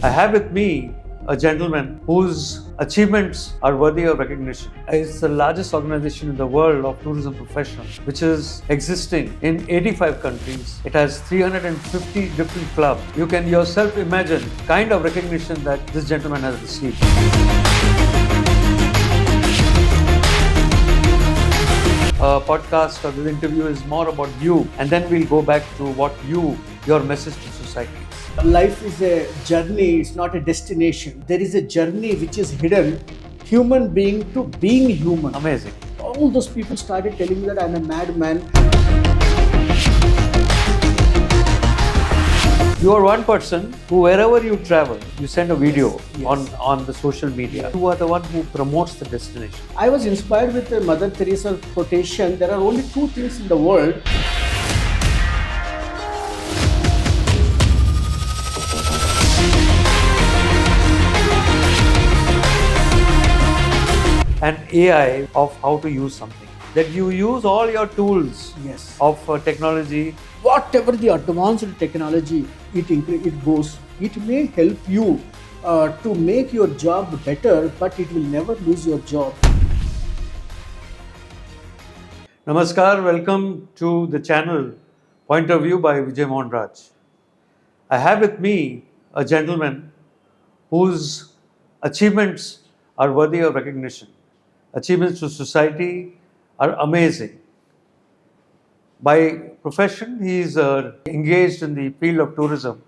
I have with me a gentleman whose achievements are worthy of recognition. It's the largest organization in the world of tourism professionals, which is existing in 85 countries. It has 350 different clubs. You can yourself imagine the kind of recognition that this gentleman has received. Podcast or this interview is more about you, and then we'll go back to your message to society is. Life is a journey, it's not a destination. There is a journey which is hidden, human being to being human. Amazing. All those people started telling me that I'm a madman. You are one person who, wherever you travel, you send a video Yes. on the social media. You are the one who promotes the destination. I was inspired with Mother Teresa's quotation, there are only two things in the world. And AI of how to use something. That you use all your tools Yes. of technology. Whatever the advanced technology it goes, it may help you to make your job better, but it will never lose your job. Namaskar, welcome to the channel Point of View by Vijay Mohan Raj. I have with me a gentleman whose achievements are worthy of recognition. Achievements to society are amazing. By profession, he is engaged in the field of tourism.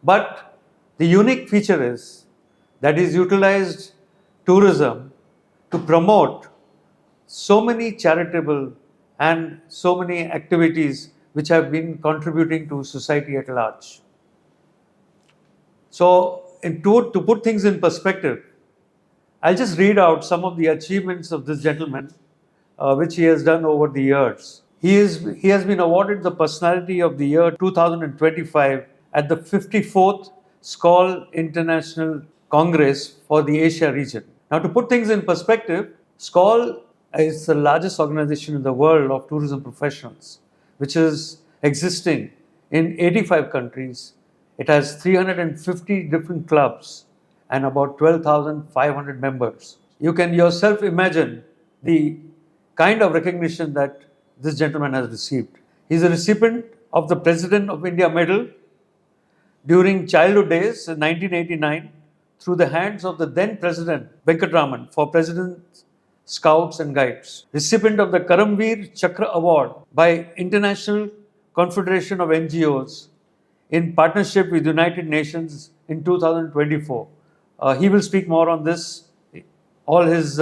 But the unique feature is that he's utilized tourism to promote so many charitable and so many activities which have been contributing to society at large. So, to put things in perspective, I'll just read out some of the achievements of this gentleman, which he has done over the years. He has been awarded the Personality of the Year 2025 at the 54th SCOL International Congress for the Asia region. Now, to put things in perspective, SCOL is the largest organization in the world of tourism professionals, which is existing in 85 countries. It has 350 different clubs and about 12,500 members. You can yourself imagine the kind of recognition that this gentleman has received. He is a recipient of the President of India Medal during childhood days in 1989 through the hands of the then President Venkatraman for President Scouts and Guides. Recipient of the Karamveer Chakra Award by International Confederation of NGOs in partnership with United Nations in 2024. He will speak more on this, all his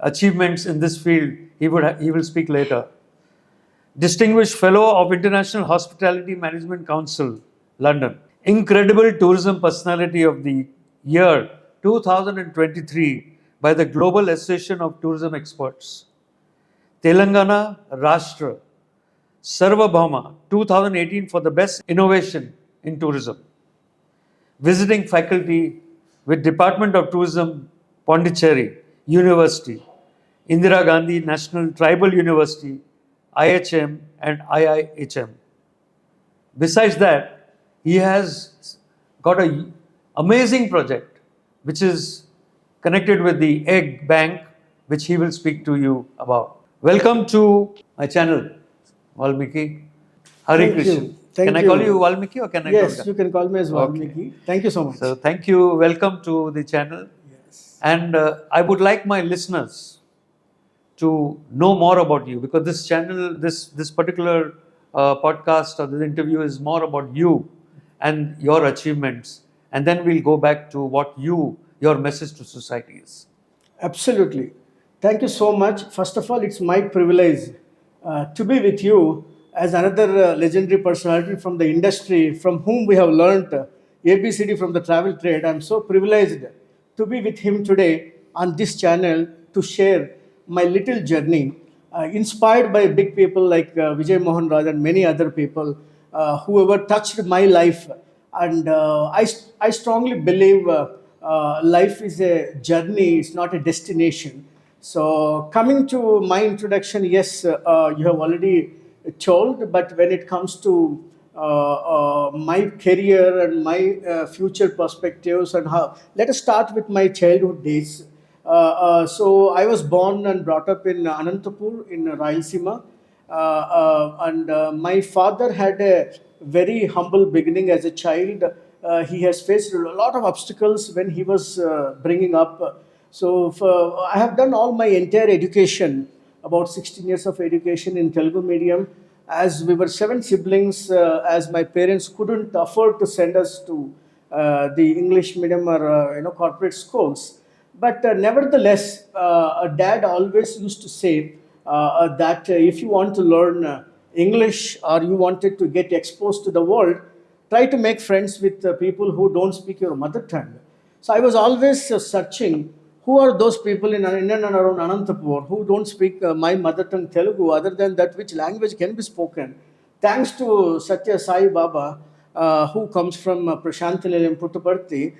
achievements in this field. He will speak later. Distinguished Fellow of International Hospitality Management Council, London. Incredible Tourism Personality of the Year 2023 by the Global Association of Tourism Experts. Telangana Rashtra Sarvabhauma 2018 for the Best Innovation in Tourism. Visiting faculty with Department of Tourism, Pondicherry University, Indira Gandhi National Tribal University, IHM and IIHM. Besides that, he has got an amazing project which is connected with the egg bank, which he will speak to you about. Welcome to my channel, Valmiki. Hare Thank Krishna. you. Thank Can I you. call you Valmiki or can I Yes, call you can call me as Valmiki. Thank you so much. So thank you. Welcome to the channel. Yes. And I would like my listeners to know more about you, because this channel, this particular podcast or this interview is more about you and your achievements. And then we'll go back to your message to society is. Absolutely. Thank you so much. First of all, it's my privilege to be with you as another legendary personality from the industry from whom we have learnt ABCD from the travel trade. I'm so privileged to be with him today on this channel to share my little journey, inspired by big people like Vijay Mohan Raj and many other people who have touched my life. And I strongly believe life is a journey, it's not a destination. So coming to my introduction, yes, you have already told, but when it comes to my career and my future perspectives and how. Let us start with my childhood days. So I was born and brought up in Anantapur in Rayalaseema, and my father had a very humble beginning as a child. He has faced a lot of obstacles when he was bringing up. So I have done all my entire education, about 16 years of education in Telugu medium. As we were seven siblings, as my parents couldn't afford to send us to the English medium or corporate schools. But nevertheless, dad always used to say that if you want to learn English or you wanted to get exposed to the world, try to make friends with people who don't speak your mother tongue. So I was always searching who are those people in and around Anantapur who don't speak my mother tongue Telugu, other than that, which language can be spoken. Thanks to Satya Sai Baba, who comes from Prashanthanilayam Puttaparthi,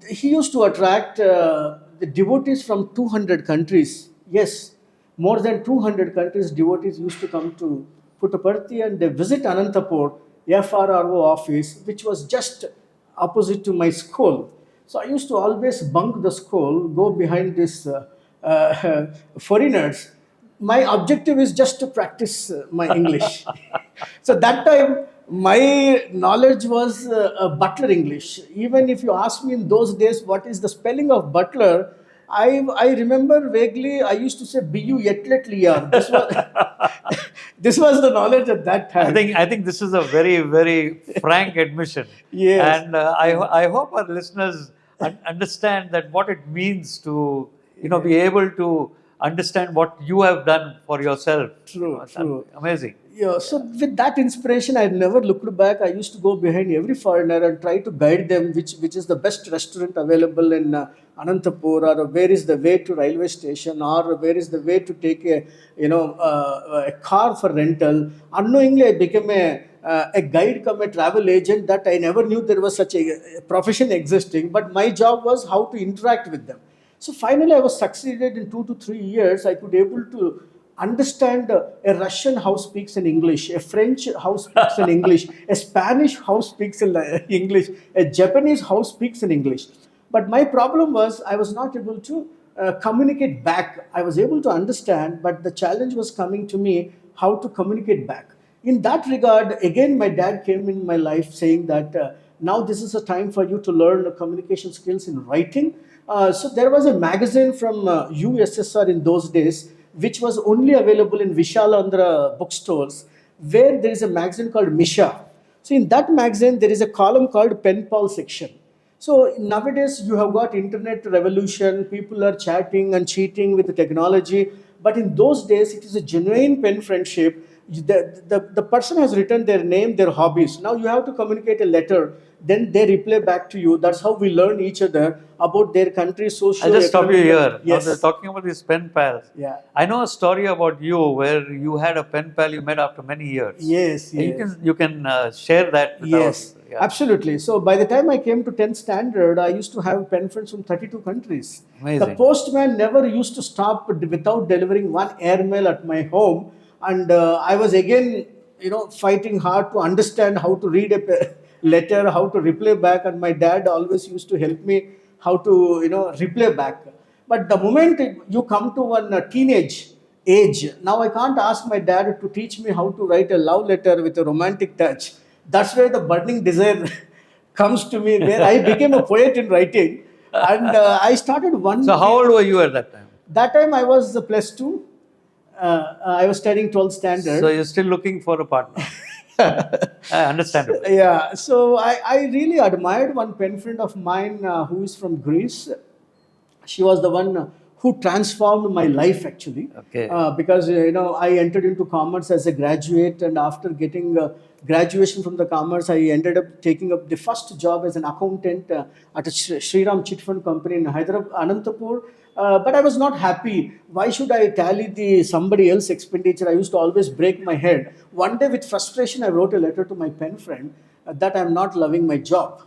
he used to attract the devotees from 200 countries. Yes, more than 200 countries devotees used to come to Puttaparthi and they visit Anantapur FRRO office, which was just opposite to my school. So I used to always bunk the school, go behind this foreigners. My objective is just to practice my English. So that time, my knowledge was butler English. Even if you ask me in those days what is the spelling of butler, I remember vaguely I used to say "bu yetlet liya." This was this was the knowledge at that time. I think this is a very, very frank admission. Yes. And I hope our listeners understand that what it means to be able to understand what you have done for yourself. True, That's true. amazing. Yeah, so with that inspiration, I never looked back. I used to go behind every foreigner and try to guide them which is the best restaurant available in Anantapur, or where is the way to railway station, or where is the way to take a car for rental. Unknowingly, I became a guide come a travel agent, that I never knew there was such a profession existing. But my job was how to interact with them. So finally, I was succeeded in 2 to 3 years. I could able to understand a Russian how speaks in English, a French how speaks in English, a Spanish how speaks in English, a Japanese how speaks in English. But my problem was I was not able to communicate back. I was able to understand, but the challenge was coming to me how to communicate back. In that regard, again, my dad came in my life saying that now this is a time for you to learn communication skills in writing. So there was a magazine from USSR in those days, which was only available in Vishalandra bookstores, where there is a magazine called Misha. So in that magazine, there is a column called Pen Pal section. So nowadays you have got internet revolution, people are chatting and cheating with the technology. But in those days, it is a genuine pen friendship. The person has written their name, their hobbies. Now you have to communicate a letter, then they reply back to you. That's how we learn each other about their country, social. I'll just stop you here. Yes. Now they're talking about these pen pals. Yeah. I know a story about you where you had a pen pal you met after many years. Yes, yes. You can share that with Yes, our, yeah. absolutely. So by the time I came to 10th standard, I used to have pen friends from 32 countries. Amazing. The postman never used to stop without delivering one airmail at my home. And I was again, fighting hard to understand how to read a letter, how to reply back. And my dad always used to help me how to, reply back. But the moment you come to one teenage age, now I can't ask my dad to teach me how to write a love letter with a romantic touch. That's where the burning desire comes to me, where I became a poet in writing. And I started one. So how old were you at that time? That time I was plus two. I was studying 12th standard. So you're still looking for a partner. Understandable. Yeah, so I really admired one pen friend of mine who is from Greece. She was the one who transformed my life actually. Okay. Because I entered into commerce as a graduate, and after getting graduation from the commerce, I ended up taking up the first job as an accountant at a Shriram Chit Fund company in Hyderabad, Anantapur. But I was not happy. Why should I tally the somebody else expenditure? I used to always break my head. One day, with frustration, I wrote a letter to my pen friend that I'm not loving my job.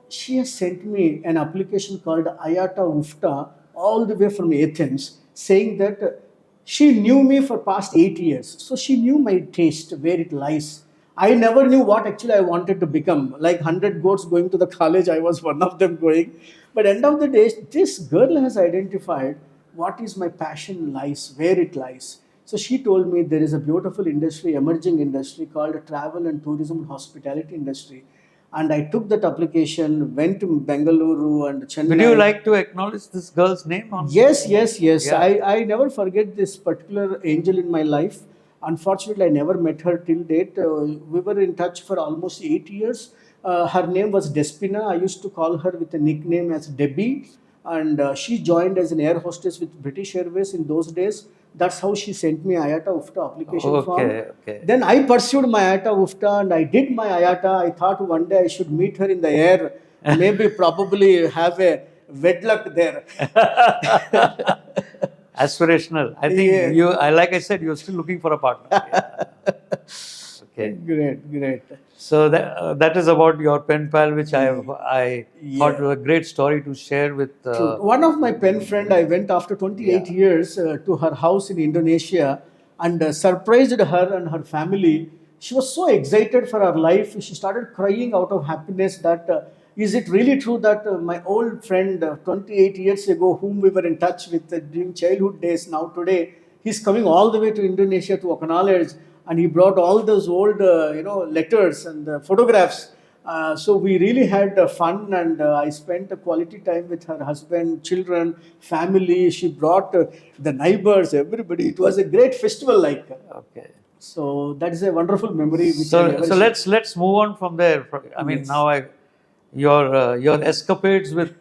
She has sent me an application called Ayata Ufta all the way from Athens, saying that she knew me for past 8 years. So she knew my taste, where it lies. I never knew what actually I wanted to become. Like 100 goats going to the college, I was one of them going. But end of the day, this girl has identified what is my passion lies, where it lies. So she told me there is a beautiful industry, emerging industry called travel and tourism and hospitality industry. And I took that application, went to Bengaluru and Would you Chennai. like to acknowledge this girl's name? Yes, yes, yes. Yeah. I never forget this particular angel in my life. Unfortunately, I never met her till date. We were in touch for almost 8 years. Her name was Despina. I used to call her with a nickname as Debbie. And she joined as an air hostess with British Airways in those days. That's how she sent me IATA UFTA application form. Okay. Then I pursued my IATA UFTA and I did my IATA. I thought one day I should meet her in the air, maybe probably have a wedlock there. Aspirational. I think Yeah. you. Like I said, you're still looking for a partner. Yeah. Okay. Great, great. So that is about your pen pal, which I thought was a great story to share with. True. One of my pen friend, I went after 28 years to her house in Indonesia and surprised her and her family. She was so excited for her life. She started crying out of happiness that is it really true that my old friend 28 years ago, whom we were in touch with during childhood days, now today he's coming all the way to Indonesia to acknowledge, and he brought all those old letters and photographs. So we really had fun, and I spent a quality time with her husband, children, family. She brought the neighbors, everybody. It was a great festival, like. Okay. So that is a wonderful memory. Which I So never let's move on from there. I mean, Yes. now your escapades with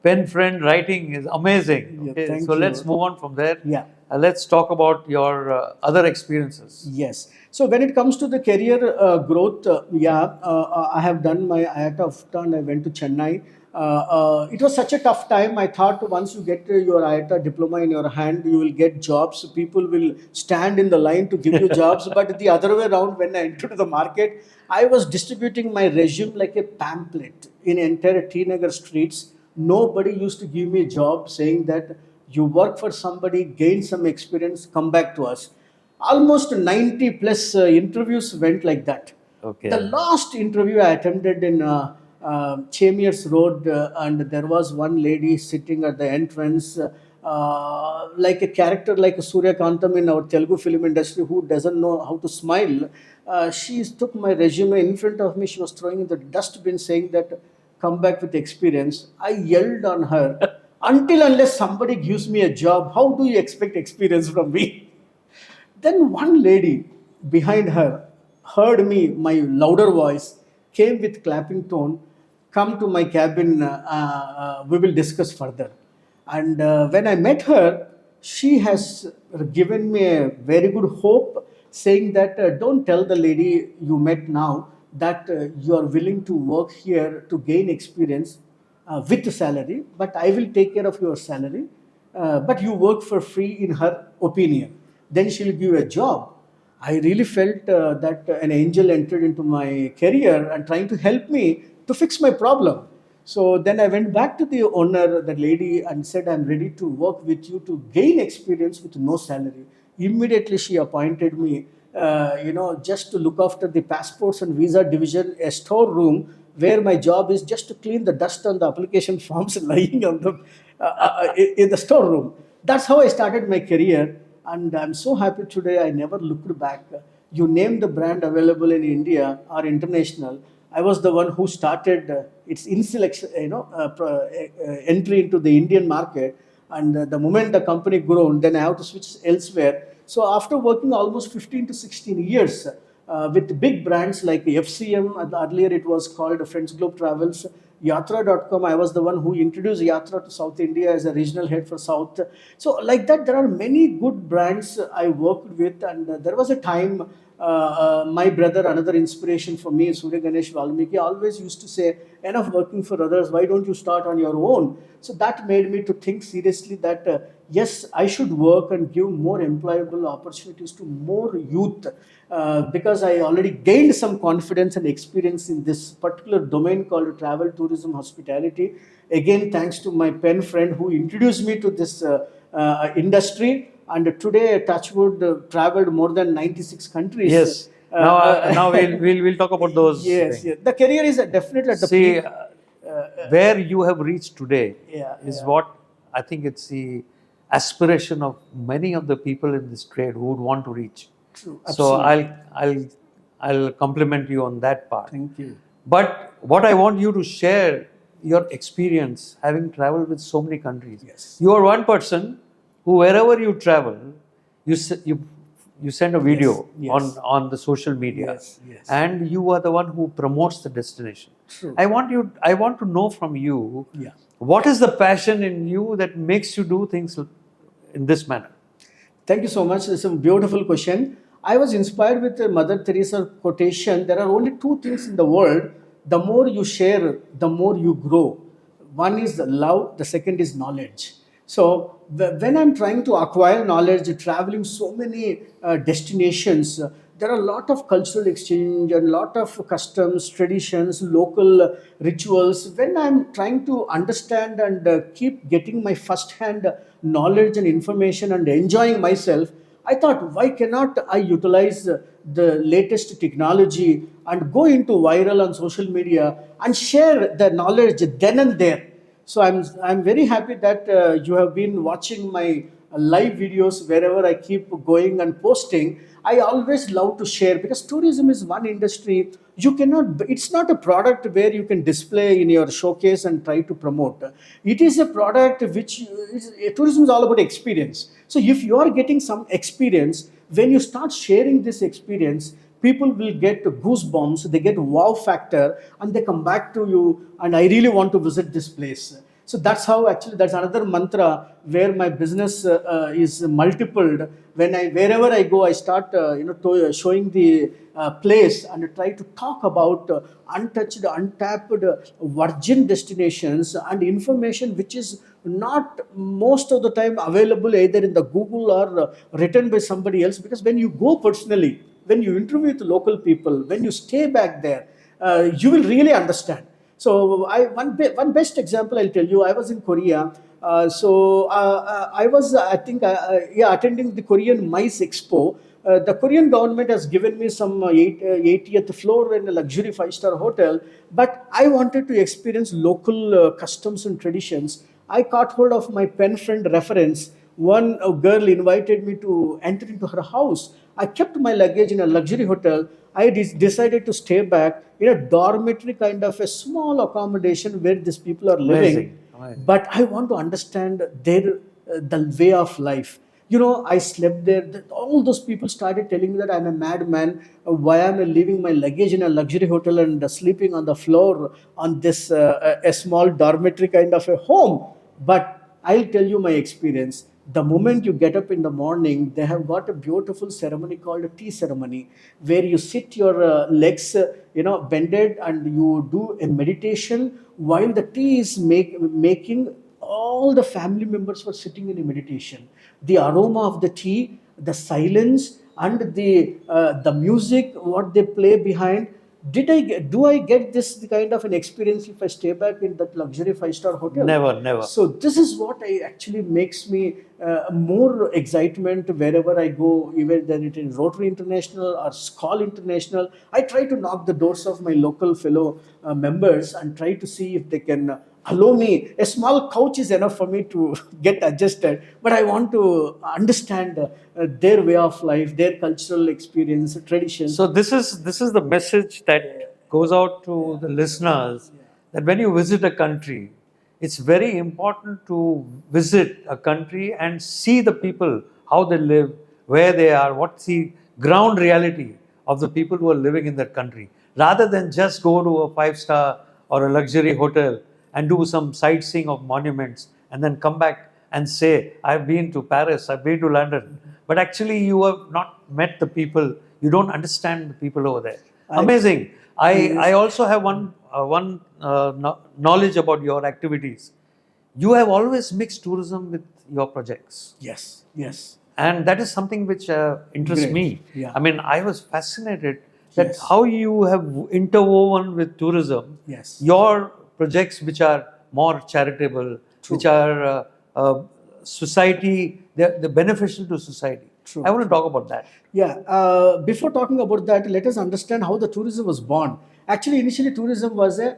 pen friend writing is amazing. Yeah, Okay, thank so you. let's move on from there. Yeah. Let's talk about your other experiences. Yes. So when it comes to the career growth, I have done my IATA UFTA and I went to Chennai. It was such a tough time. I thought once you get your IATA diploma in your hand, you will get jobs. People will stand in the line to give you jobs. But the other way around, when I entered the market, I was distributing my resume like a pamphlet in entire T Nagar streets. Nobody used to give me a job saying that you work for somebody, gain some experience, come back to us. Almost 90 plus interviews went like that. Okay. The last interview I attended in Chemiers Road, and there was one lady sitting at the entrance, like a character like Surya Kantam in our Telugu film industry who doesn't know how to smile. She took my resume in front of me. She was throwing in the dustbin saying that, come back with experience. I yelled on her, until unless somebody gives me a job, how do you expect experience from me? Then one lady behind her heard me, my louder voice, came with clapping tone, come to my cabin, we will discuss further. And when I met her, she has given me a very good hope, saying that don't tell the lady you met now that you are willing to work here to gain experience with salary, but I will take care of your salary. But you work for free in her opinion. Then she'll give you a job. I really felt that an angel entered into my career and trying to help me to fix my problem. So then I went back to the owner, the lady, and said, I'm ready to work with you to gain experience with no salary. Immediately she appointed me, just to look after the passports and visa division, a storeroom where my job is just to clean the dust on the application forms lying on the in the storeroom. That's how I started my career, and I'm so happy today. I never looked back. You name the brand available in India or international. I was the one who started its inselection, entry into the Indian market. And the moment the company grown, then I have to switch elsewhere. So after working almost 15 to 16 years with big brands like FCM, earlier it was called Friends Globe Travels, Yatra.com, I was the one who introduced Yatra to South India as a regional head for South. So like that, there are many good brands I worked with, and there was a time my brother, another inspiration for me, Surya Ganesh Valmiki, always used to say, enough working for others, why don't you start on your own? So that made me to think seriously that yes, I should work and give more employable opportunities to more youth, because I already gained some confidence and experience in this particular domain called travel, tourism, hospitality. Again, thanks to my pen friend who introduced me to this industry. And today, Touchwood traveled more than 96 countries. Yes. Now we'll talk about those Yes, things. yes. The career is definitely at the See, peak. where you have reached today Yeah, is yeah. what I think it's the aspiration of many of the people in this trade who would want to reach. True, So absolutely. I'll compliment you on that part. Thank you. But what I want you to share your experience having traveled with so many countries. Yes. You are one person who wherever you travel, you send a video yes. on the social media, Yes, yes. and you are the one who promotes the destination. True. I want to know from you, Yeah. what is the passion in you that makes you do things in this manner? Thank you so much. It's a beautiful question. I was inspired with Mother Teresa quotation. There are only two things in the world. The more you share, the more you grow. One is love, the second is knowledge. So when I'm trying to acquire knowledge, traveling so many destinations, there are a lot of cultural exchange and a lot of customs, traditions, local rituals. When I'm trying to understand and keep getting my first-hand knowledge and information and enjoying myself, I thought, why cannot I utilize the latest technology and go into viral on social media and share the knowledge then and there? So I'm very happy that you have been watching my live videos wherever I keep going and posting. I always love to share because tourism is one industry you cannot. It's not a product where you can display in your showcase and try to promote. It is a product which tourism is all about experience. So if you are getting some experience, when you start sharing this experience, people will get goosebumps, they get wow factor, and they come back to you. And I really want to visit this place. So that's how actually that's another mantra where my business is multipled. When I wherever I go, I start showing the place and try to talk about untouched, untapped, virgin destinations and information which is not most of the time available either in the Google or written by somebody else. Because when you go personally, when you interview with local people, when you stay back there, you will really understand. So one best example I'll tell you. I was in Korea. I was I think yeah, attending the Korean Mice Expo. The Korean government has given me some 80th floor in a luxury five-star hotel, but I wanted to experience local customs and traditions. I caught hold of my pen friend reference. One girl invited me to enter into her house. I kept my luggage in a luxury hotel. I decided to stay back in a dormitory kind of a small accommodation where these people are living. Amazing, amazing. But I want to understand their the way of life. I slept there. All those people started telling me that I'm a madman. Why am I leaving my luggage in a luxury hotel and sleeping on the floor on this a small dormitory kind of a home? But I'll tell you my experience. The moment you get up in the morning, they have got a beautiful ceremony called a tea ceremony, where you sit your legs, bended, and you do a meditation while the tea is making. All the family members were sitting in a meditation. The aroma of the tea, the silence, and the music, what they play behind. Do I get this kind of an experience if I stay back in that luxury five-star hotel? Never, never. So this is what I actually makes me more excitement wherever I go, even then it is Rotary International or Skull International. I try to knock the doors of my local fellow members and try to see if they can allow me. A small couch is enough for me to get adjusted, but I want to understand their way of life, their cultural experience, traditions. So this is the message that goes out to the listeners, that when you visit a country, it's very important to visit a country and see the people, how they live, where they are, what's the ground reality of the people who are living in that country, rather than just go to a five-star or a luxury hotel and do some sightseeing of monuments and then come back and say, I've been to Paris, I've been to London. But actually, you have not met the people. You don't understand the people over there. Amazing. I also have one knowledge about your activities. You have always mixed tourism with your projects. Yes, yes. And that is something which interests Great. me. Yeah. I mean, I was fascinated that Yes. how you have interwoven with tourism Yes. your projects which are more charitable, True. which are society, they're beneficial to society. True. I want to talk about that. Yeah. Before talking about that, let us understand how the tourism was born. Actually, initially, tourism was a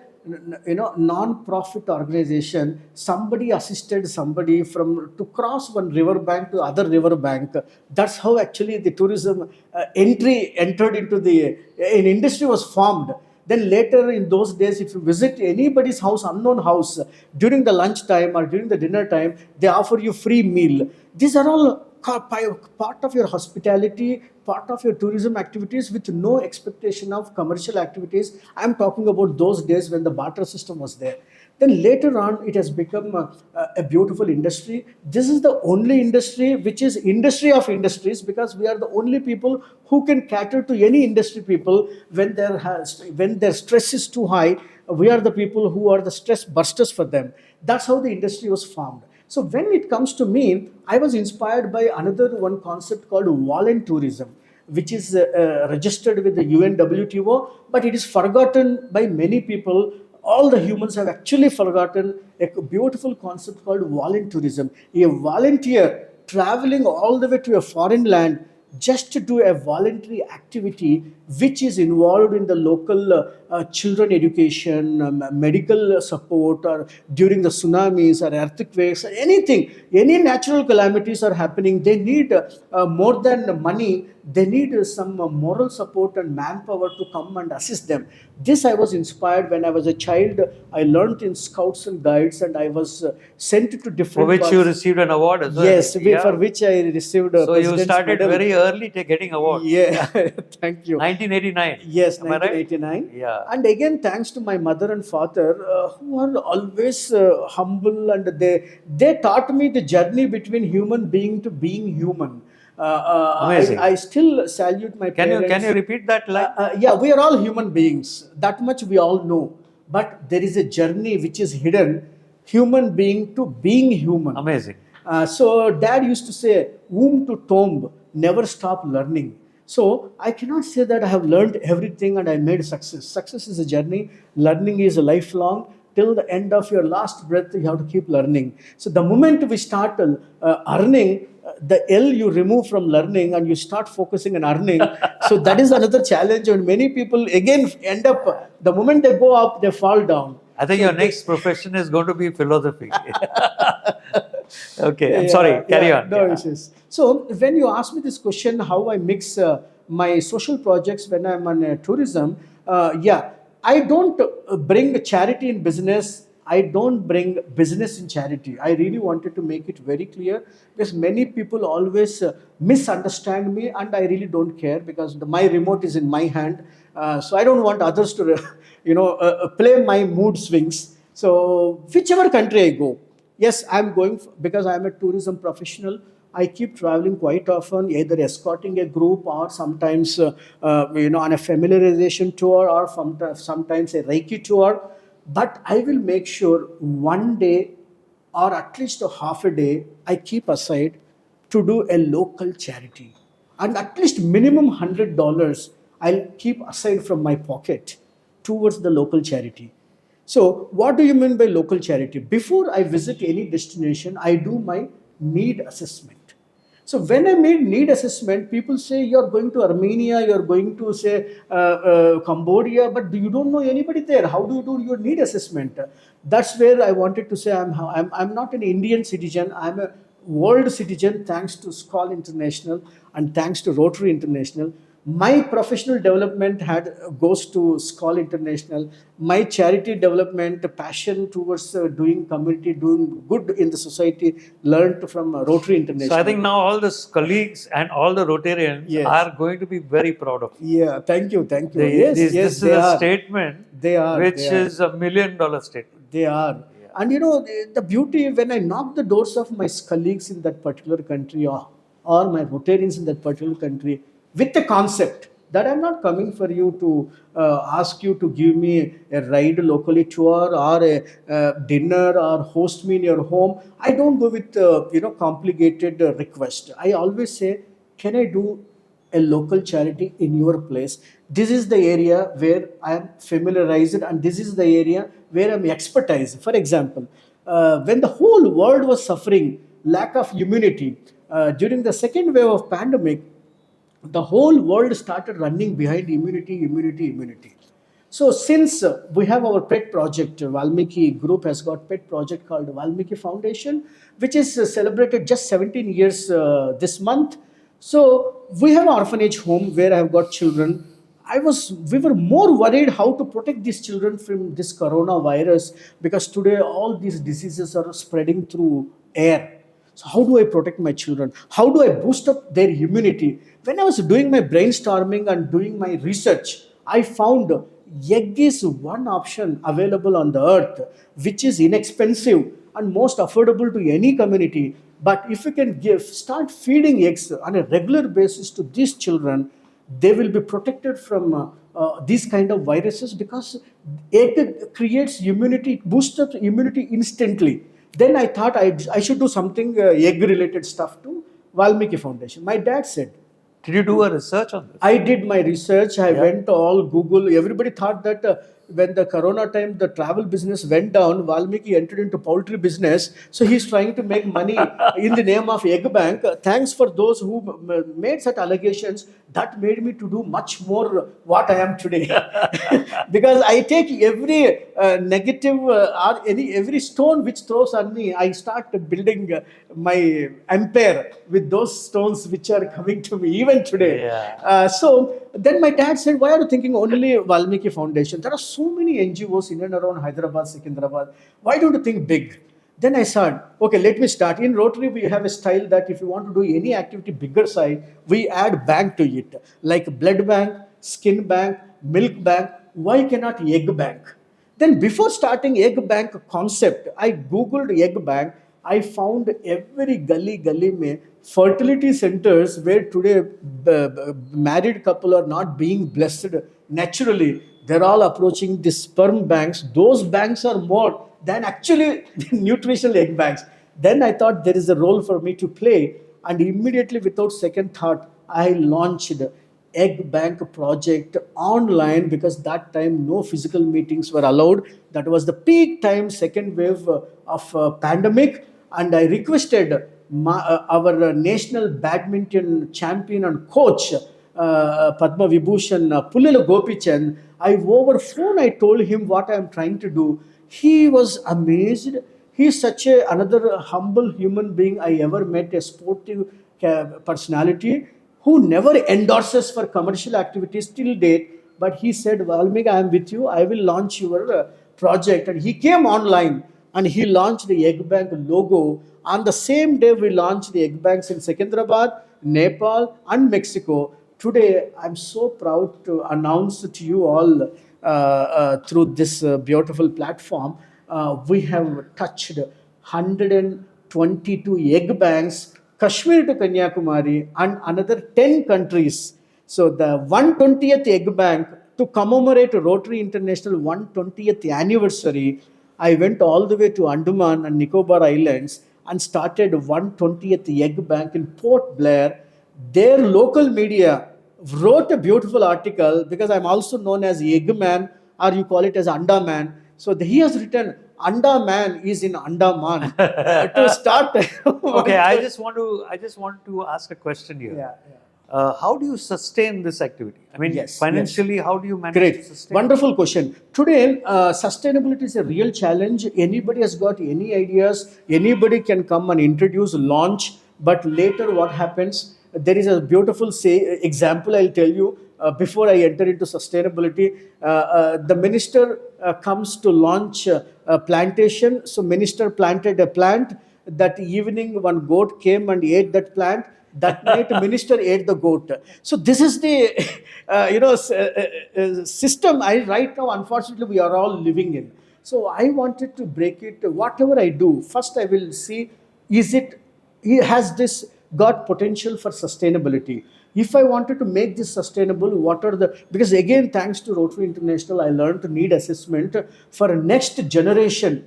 non-profit organization. Somebody assisted somebody from to cross one river bank to other river bank. That's how actually the tourism entered into the an industry was formed. Then later in those days, if you visit anybody's house, unknown house, during the lunch time or during the dinner time, they offer you free meal. These are all part of your hospitality, part of your tourism activities with no expectation of commercial activities. I'm talking about those days when the barter system was there. Then later on, it has become a beautiful industry. This is the only industry which is industry of industries, because we are the only people who can cater to any industry people when their stress is too high. We are the people who are the stress busters for them. That's how the industry was formed. So when it comes to me, I was inspired by another one concept called voluntourism, which is registered with the UNWTO, but it is forgotten by many people. All the humans have actually forgotten a beautiful concept called voluntourism. A volunteer traveling all the way to a foreign land just to do a voluntary activity which is involved in the local children education, medical support, or during the tsunamis or earthquakes or anything, any natural calamities are happening. They need more than money, they need some moral support and manpower to come and assist them. This I was inspired when I was a child. I learned in scouts and guides, and I was sent to For different which you parts. received an award as well. Yes, Yeah. for which I received a So you President's started Medal. very early getting awards. Yeah, thank you. 1989. Yes, Am I right? 1989. Yeah. And again, thanks to my mother and father, who are always humble, and they taught me the journey between human being to being human. Amazing. I still salute my parents. Can you repeat that line? Yeah, we are all human beings. That much we all know. But there is a journey which is hidden, human being to being human. Amazing. So dad used to say, womb to tomb, never stop learning. So I cannot say that I have learned everything and I made success. Success is a journey. Learning is a lifelong. Till the end of your last breath, you have to keep learning. So the moment we start earning, the L you remove from learning and you start focusing on earning. So that is another challenge. And many people again end up, the moment they go up, they fall down. I think So your next profession is going to be philosophy. Okay, I'm sorry. Carry on. No Yeah. issues. So when you ask me this question, how I mix my social projects when I'm on tourism, I don't bring charity in business. I don't bring business in charity. I really wanted to make it very clear, because many people always misunderstand me, and I really don't care, because my remote is in my hand. So I don't want others to, play my mood swings. So whichever country I go, yes, I'm going because I'm a tourism professional. I keep traveling quite often, either escorting a group or sometimes, on a familiarization tour, or sometimes a Reiki tour. But I will make sure one day, or at least a half a day, I keep aside to do a local charity. And at least minimum $100 I'll keep aside from my pocket towards the local charity. So, what do you mean by local charity? Before I visit any destination, I do my need assessment. So, when I made need assessment, people say you're going to Armenia, you're going to say Cambodia, but you don't know anybody there. How do you do your need assessment? That's where I wanted to say I'm not an Indian citizen. I'm a world citizen, thanks to Scholl International and thanks to Rotary International. My professional development goes to Scholl International. My charity development passion towards doing community, doing good in the society, learned from Rotary International. So I think now all the colleagues and all the Rotarians Yes. are going to be very proud of you. Yeah, thank you. This is they a are. statement They are, which they are. is $1 million statement. They are. And the beauty, when I knock the doors of my colleagues in that particular country, or my Rotarians in that particular country, with the concept that I'm not coming for you to ask you to give me a ride locally tour, or a dinner, or host me in your home. I don't go with complicated request. I always say, can I do a local charity in your place? This is the area where I am familiarized, and this is the area where I'm expertise. For example, when the whole world was suffering lack of immunity, during the second wave of pandemic, the whole world started running behind immunity, immunity, immunity. So since we have our pet project, Valmiki Group has got pet project called Valmiki Foundation, which is celebrated just 17 years this month. So we have an orphanage home where I have got children. We were more worried how to protect these children from this coronavirus, because today all these diseases are spreading through air. So how do I protect my children? How do I boost up their immunity? When I was doing my brainstorming and doing my research, I found egg is one option available on the earth, which is inexpensive and most affordable to any community. But if you can start feeding eggs on a regular basis to these children, they will be protected from these kind of viruses, because egg creates immunity, it boosts up immunity instantly. Then I thought I should do something egg related stuff to Valmiki Foundation. My dad said, Did you do a research on this? I did my research. I Yeah. went to all Google. Everybody thought that when the corona time, the travel business went down, Valmiki entered into poultry business. So he's trying to make money in the name of egg bank. Thanks for those who made such allegations. That made me to do much more what I am today. Because I take every negative or every stone which throws on me, I start building my empire with those stones which are coming to me even today. Yeah. So then my dad said, why are you thinking only Valmiki Foundation? There are so many NGOs in and around Hyderabad, Secunderabad. Why don't you think big? Then I said, okay, let me start. In Rotary, we have a style that if you want to do any activity bigger side, we add bank to it. Like blood bank, skin bank, milk bank. Why cannot egg bank? Then before starting egg bank concept, I Googled egg bank. I found every gully mein fertility centers where today married couple are not being blessed naturally. They're all approaching the sperm banks. Those banks are more than actually nutritional egg banks. Then I thought there is a role for me to play, and immediately without second thought, I launched egg bank project online, because that time no physical meetings were allowed. That was the peak time, second wave of pandemic, and I requested our national badminton champion and coach, Padma Vibhushan Pullala Gopichand. Over phone I told him what I am trying to do. He was amazed. He is such another humble human being I ever met, a sportive personality who never endorses for commercial activities till date. But he said, Valmiki, I am with you. I will launch your project. And he came online and he launched the egg bank logo. On the same day, we launched the egg banks in Secunderabad, Nepal, and Mexico. Today, I'm so proud to announce to you all through this beautiful platform, we have touched 122 egg banks, Kashmir to Kanyakumari, and another 10 countries. So the 120th egg bank, to commemorate Rotary International 120th anniversary, I went all the way to Andaman and Nicobar Islands and started 120th egg bank in Port Blair. Their local media wrote a beautiful article, because I'm also known as Eggman, or you call it as Andaman. So he has written, Andaman is in Andaman to start. Okay, I just want to ask a question here. Yeah, How do you sustain this activity? I mean, Yes, financially, how do you manage to Great. sustain? Wonderful question. Today, sustainability is a real challenge. Anybody has got any ideas, anybody can come and introduce, launch, but later what happens? There is a beautiful example I'll tell you before I enter into sustainability. The minister comes to launch a plantation. So minister planted a plant. That evening, one goat came and ate that plant. That night, minister ate the goat. So this is the system right now, unfortunately, we are all living in. So I wanted to break it. Whatever I do, first I will see, has this got potential for sustainability? If I wanted to make this sustainable, because again, thanks to Rotary International, I learned to need assessment for next generation.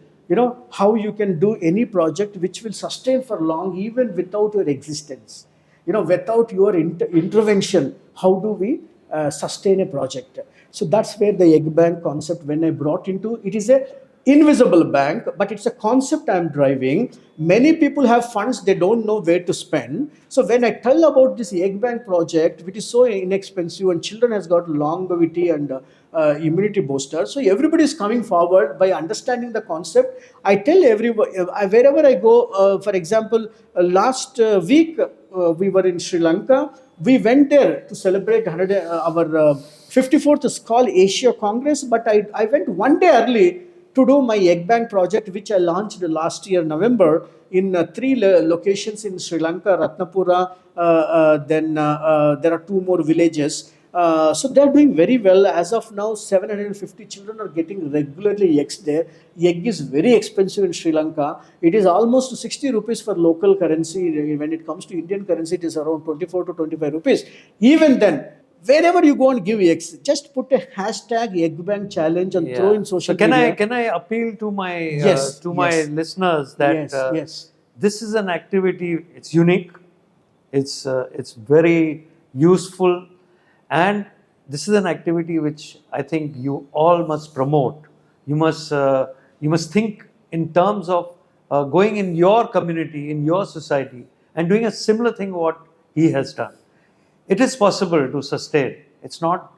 How you can do any project which will sustain for long, even without your existence. Without your intervention, how do we sustain a project? So that's where the egg bank concept, when I brought into, it is a invisible bank, but it's a concept I'm driving. Many people have funds, they don't know where to spend. So when I tell about this egg bank project, which is so inexpensive and children has got longevity and immunity booster, so everybody is coming forward by understanding the concept. I tell everyone, wherever I go, for example, last week we were in Sri Lanka. We went there to celebrate 100, our 54th Skull Asia Congress, but I went one day early to do my egg bank project, which I launched last year, November, in three locations in Sri Lanka, Ratnapura, then there are two more villages. So they're doing very well. As of now, 750 children are getting regularly eggs there. Egg is very expensive in Sri Lanka. It is almost 60 rupees for local currency. When it comes to Indian currency, it is around 24 to 25 rupees. Even then, wherever you go and give eggs, just put a hashtag egg bank challenge and throw in social So can media. can I appeal to my Yes, my yes. listeners that Yes, yes. this is an activity. It's unique. It's very useful, and this is an activity which I think you all must promote. You must think in terms of going in your community, in your society, and doing a similar thing what he has done. It is possible to sustain. It's not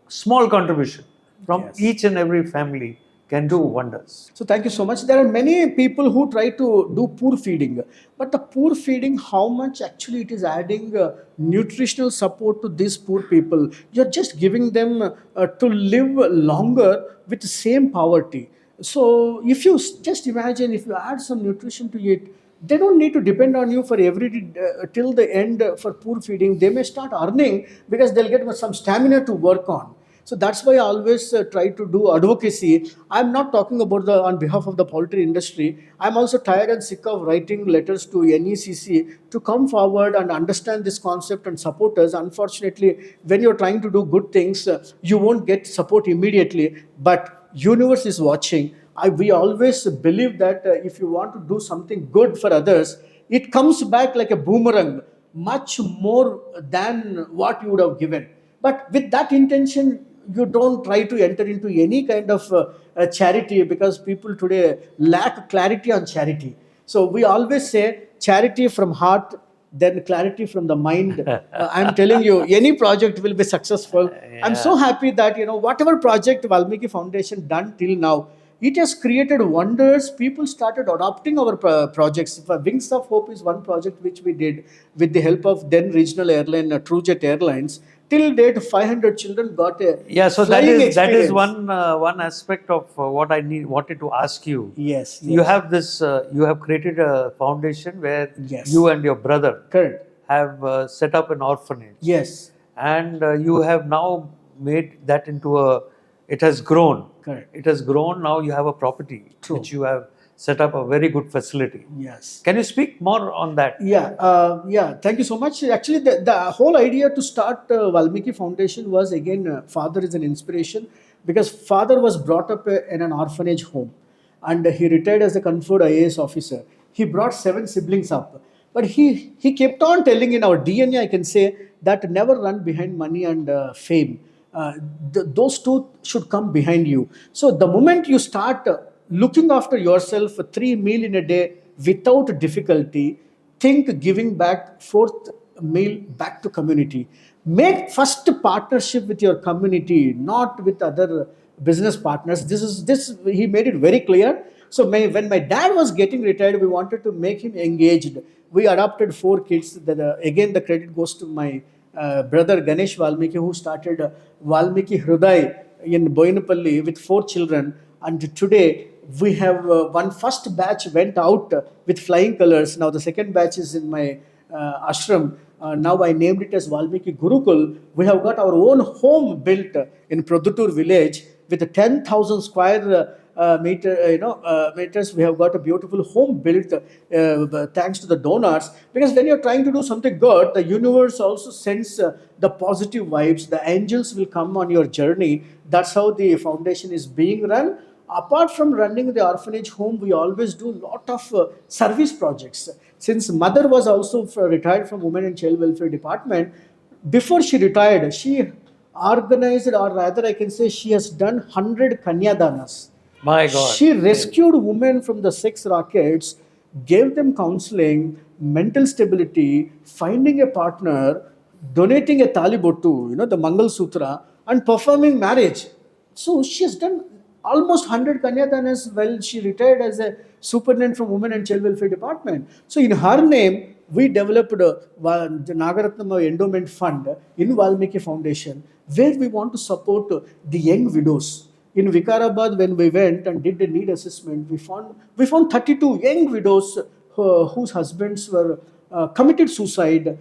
small contribution from Yes. each and every family can do wonders. So thank you so much. There are many people who try to do poor feeding, but the poor feeding, how much actually it is adding nutritional support to these poor people? You're just giving them to live longer with the same poverty. So if you just imagine, if you add some nutrition to it, they don't need to depend on you for every till the end for poor feeding. They may start earning because they'll get some stamina to work on. So that's why I always try to do advocacy. I'm not talking about the on behalf of the poultry industry. I'm also tired and sick of writing letters to NECC to come forward and understand this concept and support us. Unfortunately, when you're trying to do good things, you won't get support immediately. But universe is watching. We always believe that if you want to do something good for others, it comes back like a boomerang, much more than what you would have given. But with that intention, you don't try to enter into any kind of charity, because people today lack clarity on charity. So we always say charity from heart, then clarity from the mind. I'm telling you, any project will be successful. I'm so happy that, whatever project Valmiki Foundation done till now, it has created wonders. People started adopting our projects. Wings of Hope is one project which we did with the help of then regional airline, TrueJet Airlines. Till date, 500 children got a Yeah, so flying experience. that is one aspect of what I wanted to ask you. Yes, You yes. have this. You have created a foundation where Yes. you and your brother Correct. have set up an orphanage. Yes. And you have now made that into a. It has grown. Correct. It has grown. Now you have a property True. which you have set up a very good facility. Yes. Can you speak more on that? Yeah. Thank you so much. Actually, the whole idea to start Valmiki Foundation was, again, father is an inspiration, because father was brought up in an orphanage home, and he retired as a conferred IAS officer. He brought 7 siblings up, but he kept on telling, in our DNA, I can say, that never run behind money and fame. Those two should come behind you. So the moment you start looking after yourself, 3 meal in a day without difficulty, think giving back 4th meal back to community. Make first partnership with your community, not with other business partners. This he made it very clear. So when my dad was getting retired, we wanted to make him engaged. We adopted 4 kids. Again, the credit goes to my brother Ganesh Valmiki, who started Valmiki Hruday in Boinapalli with 4 children. And today we have one first batch went out with flying colors. Now the second batch is in my ashram. Now I named it as Valmiki Gurukul. We have got our own home built in Produtur village with a 10,000 square meters. We have got a beautiful home built thanks to the donors. Because when you're trying to do something good, the universe also sends the positive vibes. The angels will come on your journey. That's how the foundation is being run. Apart from running the orphanage home, we always do a lot of service projects. Since mother was also retired from Women and Child Welfare Department, before she retired, she organized, or rather I can say she has done 100 Kanyadanas. My God. She rescued women from the sex rackets, gave them counseling, mental stability, finding a partner, donating a talibotu, the Mangal Sutra, and performing marriage. So she has done almost 100 Kanyadanas while she retired as a superintendent from Women and Child Welfare Department. So in her name, we developed the Nagaratnam Endowment Fund in Valmiki Foundation, where we want to support the young widows. In Vikarabad, when we went and did the need assessment, we found 32 young widows whose husbands were committed suicide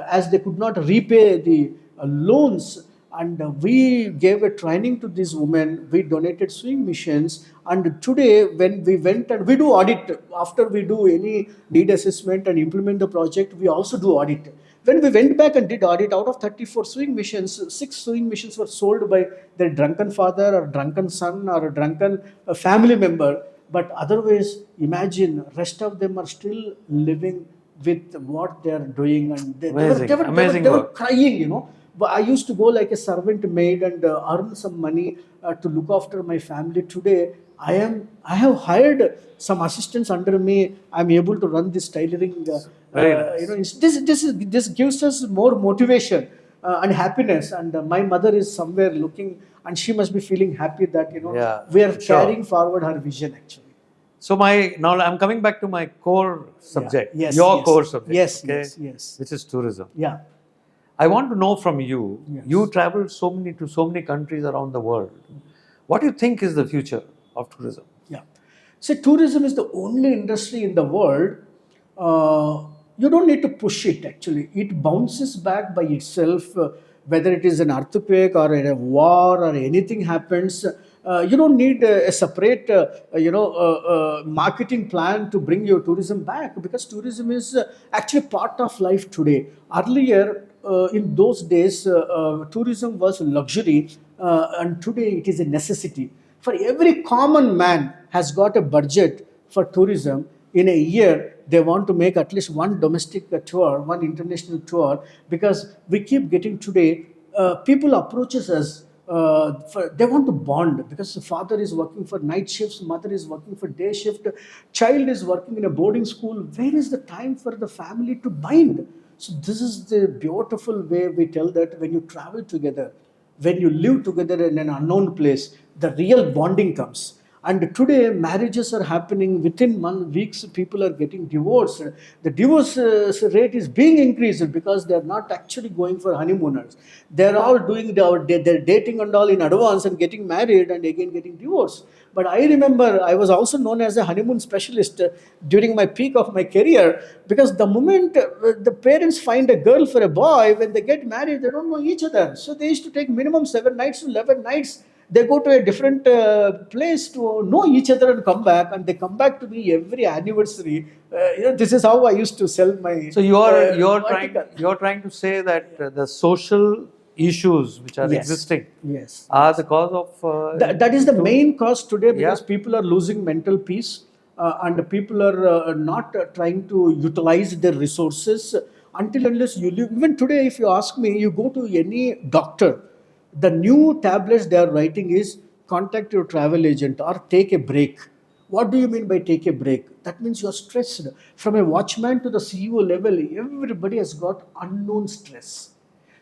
as they could not repay the loans. And we gave a training to these women. We donated sewing machines. And today, when we went and we do audit, after we do any need assessment and implement the project, we also do audit. When we went back and did audit, out of 34 sewing machines, 6 sewing machines were sold by their drunken father or drunken son or a drunken family member. But otherwise, imagine, rest of them are still living with what they are doing, and Amazing. Amazing they were work. crying. But I used to go like a servant maid and earn some money to look after my family. Today, I have hired some assistants under me. I'm able to run this tailoring. Very nice. This gives us more motivation and happiness. And my mother is somewhere looking, and she must be feeling happy that Yeah, we are sure. carrying forward her vision actually. So now I'm coming back to my core subject, Yes, your yes. core subject, Yes, okay, yes. which is tourism. Yeah. I want to know from you. Yes. You traveled to so many countries around the world. What do you think is the future of tourism? Yeah. So tourism is the only industry in the world. You don't need to push it actually. It bounces back by itself, whether it is an earthquake or a war or anything happens. You don't need a separate, marketing plan to bring your tourism back, because tourism is actually part of life today. Earlier, in those days, tourism was a luxury, and today it is a necessity. For every common man has got a budget for tourism. In a year, they want to make at least one domestic tour, one international tour, because we keep getting today, people approaches us, they want to bond, because the father is working for night shifts, mother is working for day shift, child is working in a boarding school. Where is the time for the family to bind? So this is the beautiful way we tell that when you travel together, when you live together in an unknown place, the real bonding comes. And today, marriages are happening within weeks. People are getting divorced. The divorce rate is being increased because they are not actually going for honeymooners. They are all doing their dating and all in advance and getting married and again getting divorced. But I remember I was also known as a honeymoon specialist during my peak of my career, because the moment the parents find a girl for a boy, when they get married, they don't know each other. So they used to take minimum 7 nights to 11 nights. They go to a different place to know each other and come back, and they come back to me every anniversary. This is how I used to sell my. So you're article. trying to say that the social issues which are Yes. existing Yes. are the cause of That is the main cause today, because Yeah. people are losing mental peace, and people are not trying to utilize their resources until unless you live. Even today, if you ask me, you go to any doctor, the new tablets they are writing is contact your travel agent or take a break. What do you mean by take a break? That means you're stressed. From a watchman to the CEO level, everybody has got unknown stress.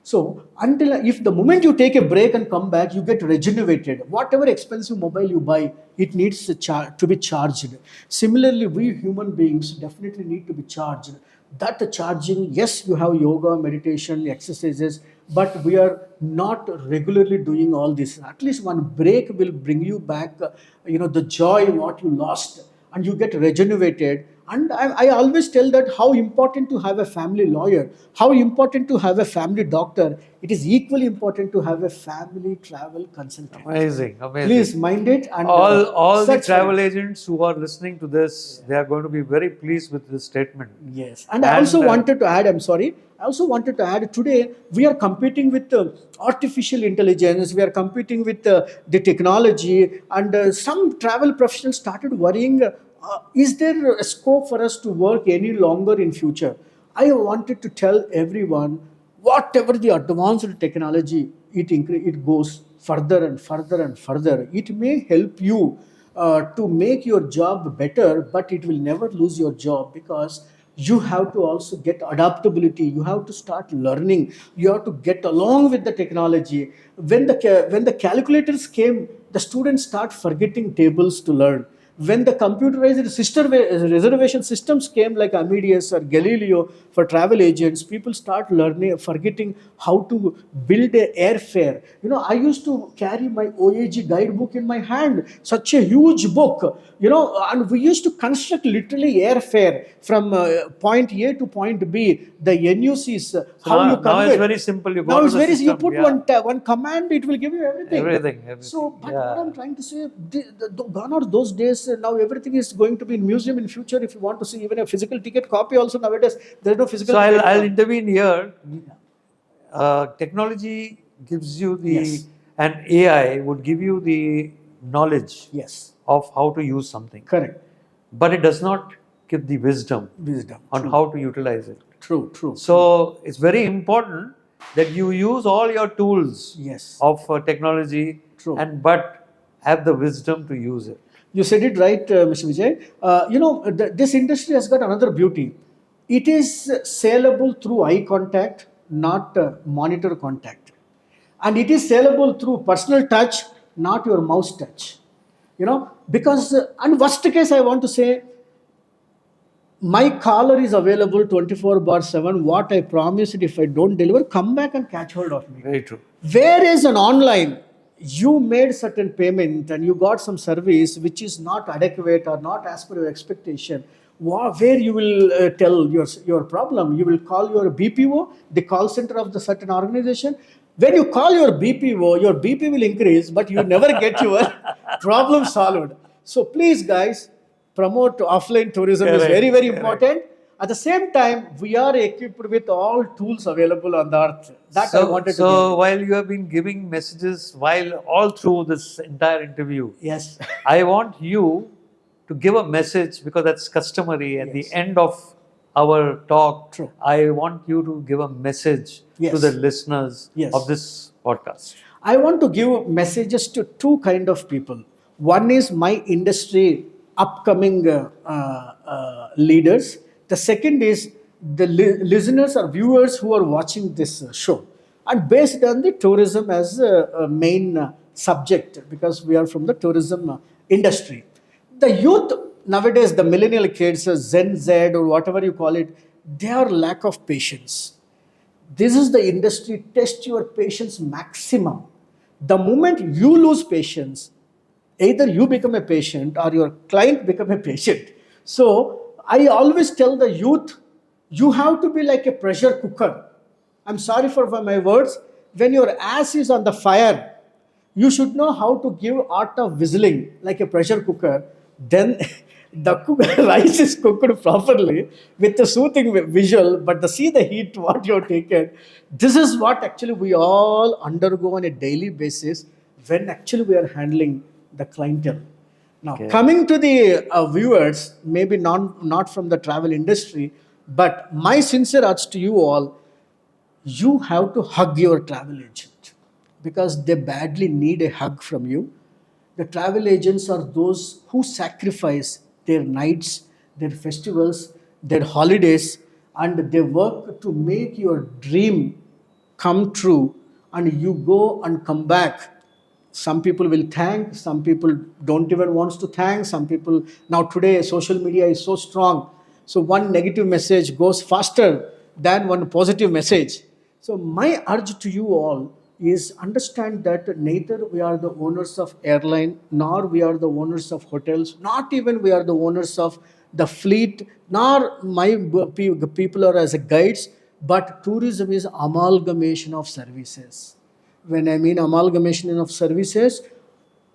So until if the moment you take a break and come back, you get regenerated. Whatever expensive mobile you buy, it needs to be charged. Similarly, we human beings definitely need to be charged. That charging, yes, you have yoga, meditation, exercises, but we are not regularly doing all this. At least one break will bring you back, the joy what you lost, and you get regenerated. And I always tell that how important to have a family lawyer, how important to have a family doctor. It is equally important to have a family travel consultant. Amazing, amazing. Please mind it and all the search for travel it. agents who are listening to this, they are going to be very pleased with this statement. Yes, and I also And, wanted to add. I'm sorry. I also wanted to add. Today we are competing with artificial intelligence. We are competing with the technology, and some travel professionals started worrying. Is there a scope for us to work any longer in future? I wanted to tell everyone, whatever the advanced technology, it goes further and further and further. It may help you to make your job better, but it will never lose your job because you have to also get adaptability. You have to start learning. You have to get along with the technology. When the calculators came, the students start forgetting tables to learn. When the computerized reservation systems came like Amadeus or Galileo for travel agents, people start learning, forgetting how to build a airfare. I used to carry my OAG guidebook in my hand, such a huge book, and we used to construct literally airfare from point A to point B, the NUCs, how you Now it's convert. very simple. You go Now to it's the very, you system. put Yeah. one command, it will give you everything. Everything. So, but Yeah. what I'm trying to say, gone are those days. Now everything is going to be in museum in future. If you want to see even a physical ticket copy, also nowadays there is no physical. So ticket I'll copy. intervene here. Technology gives you the, Yes. and AI would give you the knowledge Yes, of how to use something, correct. but it does not give the wisdom Wisdom. on True. how to utilize it. True. True. So it's very important that you use all your tools Yes. of technology, True. but have the wisdom to use it. You said it right, Mr. Vijay. This industry has got another beauty. It is saleable through eye contact, not monitor contact. And it is saleable through personal touch, not your mouse touch. Because, and worst case, I want to say, my caller is available 24/7. What I promised, if I don't deliver, come back and catch hold of me. Very true. Whereas an online, you made certain payment and you got some service which is not adequate or not as per your expectation. Where you will tell your problem, you will call your BPO, the call center of the certain organization. When you call your BP will increase, but you never get your problem solved. So please, guys, promote offline tourism is Correct, very, very correct. important. At the same time, we are equipped with all tools available on the earth. That I wanted to So while you have been giving messages while all through this entire interview, give. Yes. I want you to give a message because that's customary at Yes. the end of our talk. True. I want you to give a message to Yes. the listeners Yes. of this podcast. I want to give messages to two kind of people. One is my industry upcoming leaders. The second is the listeners or viewers who are watching this show. And based on the tourism as a main subject, because we are from the tourism industry. The youth nowadays, the millennial kids, Gen Z or whatever you call it, they are lack of patience. This is the industry, test your patience maximum. The moment you lose patience, either you become a patient or your client become a patient. So I always tell the youth, you have to be like a pressure cooker. I'm sorry for my words. When your ass is on the fire, you should know how to give art of whistling like a pressure cooker. Then the rice is cooked properly with a soothing visual, but see the heat what you're taken. This is what actually we all undergo on a daily basis when actually we are handling the clientele. Now, Okay. coming to the viewers, maybe not from the travel industry, but my sincere urge to you all, you have to hug your travel agent because they badly need a hug from you. The travel agents are those who sacrifice their nights, their festivals, their holidays, and they work to make your dream come true. And you go and come back. Some people will thank, some people don't even want to thank. Some people, now today social media is so strong, so one negative message goes faster than one positive message. So my urge to you all is understand that neither we are the owners of airline, nor we are the owners of hotels, not even we are the owners of the fleet, nor my people are as a guides, but tourism is amalgamation of services. When I mean amalgamation of services,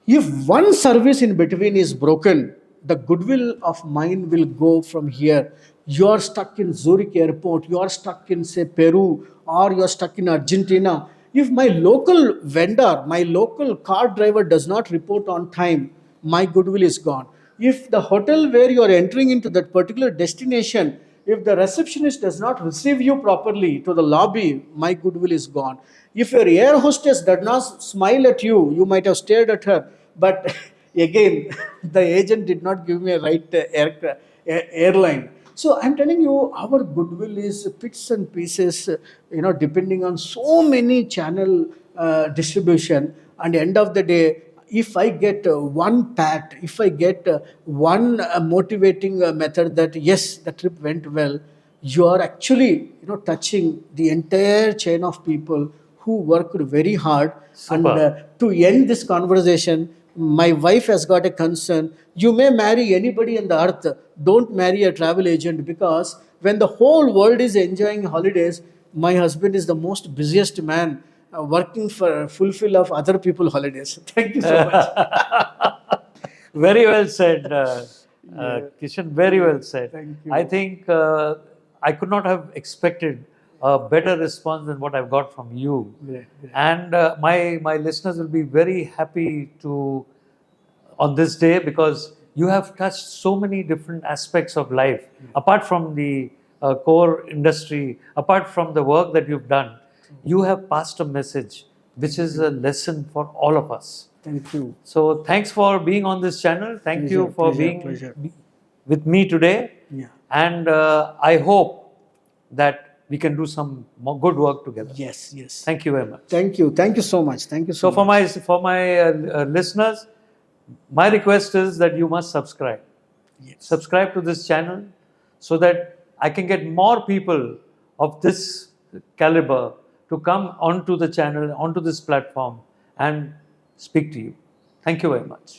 if one service in between is broken, the goodwill of mine will go from here. You are stuck in Zurich airport, you are stuck in, say, Peru, or you are stuck in Argentina. If my local vendor, my local car driver does not report on time, my goodwill is gone. If the hotel where you are entering into that particular destination, if the receptionist does not receive you properly to the lobby, my goodwill is gone. If your air hostess does not smile at you, you might have stared at her, but Again, the agent did not give me a right airline. So I'm telling you, our goodwill is bits and pieces, depending on so many channel distribution. And end of the day, if I get one pat, if I get one motivating method that yes, the trip went well, you are actually touching the entire chain of people who worked very hard. And Super. to end this conversation, my wife has got a concern. You may marry anybody on the earth, don't marry a travel agent, because when the whole world is enjoying holidays, my husband is the most busiest man working for fulfill of other people holidays. Thank you so much. Very well said, Yeah. Kishan. Very well said. Thank you. I think I could not have expected a better response than what I've got from you. Great, great. And my listeners will be very happy to on this day, because you have touched so many different aspects of life, apart from the core industry, apart from the work that you've done. You have passed a message which is a lesson for all of us. Thank you. So thanks for being on this channel. Thank Pleasure, you for pleasure, being pleasure. with me today. Yeah. And I hope that we can do some more good work together. Yes, yes. Thank you very much. Thank you. Thank you so much. Thank you so So much. for my listeners, my request is that you must subscribe. Yes. Subscribe to this channel so that I can get more people of this caliber to come onto the channel, onto this platform, and speak to you. Thank you very much.